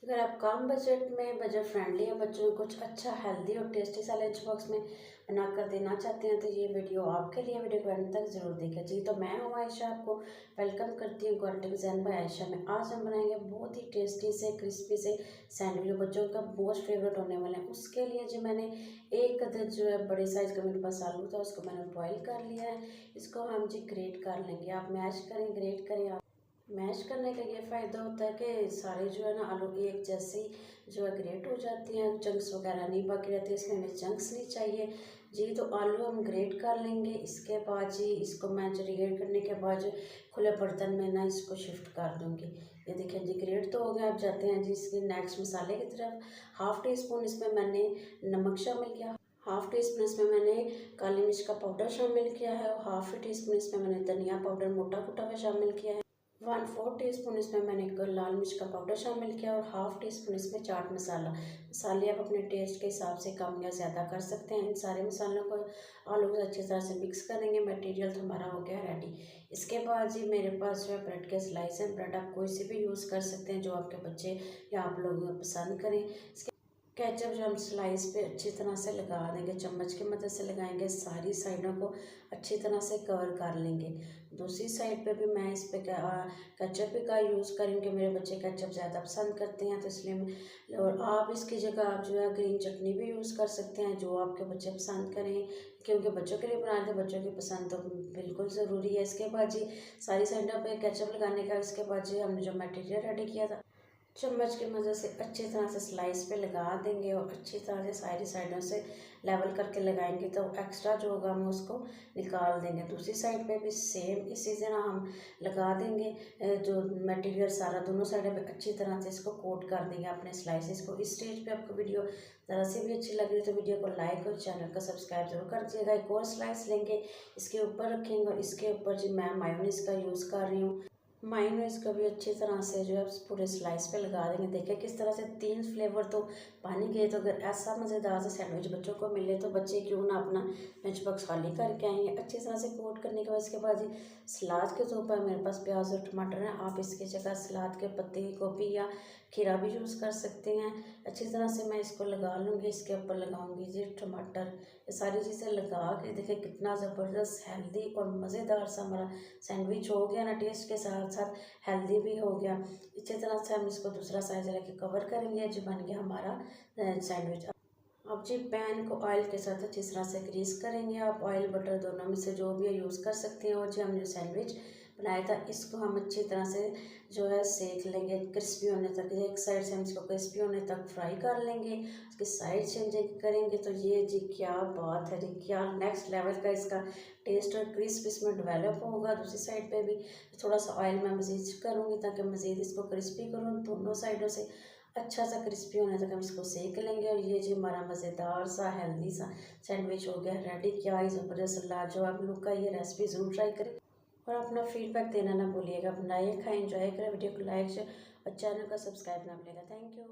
अगर आप कम बजट में बजट फ्रेंडली है बच्चों को कुछ अच्छा हेल्दी और टेस्टी सा लंच बॉक्स में बना कर देना चाहते हैं तो ये वीडियो आपके लिए। वीडियो को अंत तक जरूर देखें जी। तो मैं हूँ आयशा, आपको वेलकम करती हूँ क्वालिटी ज़ैन बाय आयशा में। आज हम बनाएंगे बहुत ही टेस्टी से क्रिस्पी से सैंडविच, बच्चों का मोस्ट फेवरेट होने वाले हैं। उसके लिए जी मैंने एक अदद जो है बड़े साइज़ का मेरे पास आलू था, उसको मैंने बॉईल कर लिया है। इसको हम जी ग्रेट कर लेंगे। आप मैश करें, ग्रेट करें। आप मैश करने का ये फ़ायदा होता है कि सारे जो है ना आलू एक जैसी जो है ग्रेट हो जाती हैं, चंक्स वगैरह नहीं बाकी रहती, इसमें हमें चंक्स नहीं चाहिए जी। तो आलू हम ग्रेट कर लेंगे। इसके बाद जी इसको मैं जो ग्रेट करने के बाद जो खुले बर्तन में ना इसको शिफ्ट कर दूँगी। ये देखिए जी ग्रेट तो हो गया। अब जाते हैं जी इसके नेक्स्ट मसाले की तरफ। हाफ़ टी स्पून इसमें मैंने नमक शामिल किया, हाफ़ टी स्पून इसमें मैंने काली मिर्च का पाउडर शामिल किया है और हाफ़ टी स्पून इसमें मैंने धनिया पाउडर मोटा कुटा हुआ शामिल किया है। 1/4 टीस्पून इसमें मैंने लाल मिर्च का पाउडर शामिल किया और हाफ़ टी स्पून इसमें चाट मसाला। मसाले आप अपने टेस्ट के हिसाब से कम या ज़्यादा कर सकते हैं। इन सारे मसालों को आलू को अच्छी तरह से मिक्स करेंगे। मटेरियल तो हमारा हो गया रेडी। इसके बाद जी मेरे पास जो है ब्रेड के स्लाइस हैं। ब्रेड आप कोई सी भी यूज़ कर सकते हैं जो आपके बच्चे या आप लोग पसंद करें। केचप जो हम स्लाइस पे अच्छी तरह से लगा देंगे, चम्मच की मदद से लगाएंगे, सारी साइडों को अच्छी तरह से कवर कर लेंगे। दूसरी साइड पे भी मैं इस पे केचप का यूज़ करूँगी। मेरे बच्चे केचप ज़्यादा पसंद करते हैं तो इसलिए मैं, और आप इसकी जगह आप जो है ग्रीन चटनी भी यूज़ कर सकते हैं जो आपके बच्चे पसंद करें, क्योंकि बच्चों के लिए बना रहे थे, बच्चों की पसंद तो बिल्कुल ज़रूरी है। इसके बाद जी सारी साइडों पे केचप लगाने का, इसके बाद जी हमने जो मटेरियल रेडी किया था चम्मच की मदद से अच्छी तरह से स्लाइस पे लगा देंगे और अच्छी तरह से सारी साइडों से लेवल करके लगाएंगे तो एक्स्ट्रा जो होगा हम उसको निकाल देंगे। दूसरी साइड पे भी सेम इसी तरह हम लगा देंगे। जो मटेरियल सारा दोनों साइडों पे अच्छी तरह से इसको कोट कर देंगे अपने स्लाइसेस को। इस स्टेज पे आपको वीडियो ज़रा से भी अच्छी लग रही है तो वीडियो को लाइक और चैनल को सब्सक्राइब जरूर कर दीजिएगा। एक और स्लाइस लेंगे, इसके ऊपर रखेंगे और इसके ऊपर जी मैं मायोनीज़ का यूज़ कर रही हूँ। मायोनीज़ को भी अच्छी तरह से जो है पूरे स्लाइस पे लगा देंगे। देखिए किस तरह से 3 फ्लेवर तो पानी के। तो अगर ऐसा मज़ेदार सा सैंडविच बच्चों को मिले तो बच्चे क्यों ना अपना लंच बॉक्स खाली करके आएंगे। अच्छी तरह से कोट करने के बाद इसके बाद सलाद के तौर पर मेरे पास प्याज और टमाटर हैं। आप इसकी जगह सलाद के पत्ते की गोभी या खीरा भी यूज़ कर सकते हैं। अच्छी तरह से मैं इसको लगा लूँगी। इसके ऊपर लगाऊंगी जी टमाटर। ये सारी चीज़ें लगा के देखिए कितना ज़बरदस्त हेल्दी और मज़ेदार सा हमारा सैंडविच हो गया ना। टेस्ट के साथ साथ हेल्दी भी हो गया। इसी तरह से हम इसको दूसरा साइज लेके कवर करेंगे। जो बन गया हमारा सैंडविच। अब जी पैन को ऑयल के साथ अच्छी तरह से ग्रीस करेंगे। आप ऑयल बटर दोनों में से जो भी है यूज़ कर सकते हैं। और जो हमने सैंडविच बनाया था इसको हम अच्छी तरह से जो है सेक लेंगे क्रिस्पी होने तक। एक साइड से हम इसको क्रिस्पी होने तक फ्राई कर लेंगे, उसकी साइड चेंज करेंगे तो ये जी क्या बात है जी, क्या नेक्स्ट लेवल का इसका टेस्ट और क्रिस्प इसमें डेवलप होगा। दूसरी साइड पे भी थोड़ा सा ऑयल मैं मज़ीद करूँगी ताकि मज़ीद इसको क्रिस्पी करूँ। दोनों साइडों से अच्छा सा क्रिस्पी होने तक हम इसको सेक लेंगे। और ये जी हमारा मज़ेदार सा हेल्दी सा सैंडविच हो गया रेडी। क्या ही ज़बरदस्त लाजवाब लुक का। ये रेसिपी ज़रूर ट्राई करें और अपना फीडबैक देना ना भूलिएगा। बनाइए, खाएं, एंजॉय करें। वीडियो को लाइक और चैनल का सब्सक्राइब ना भूलिएगा। Thank you.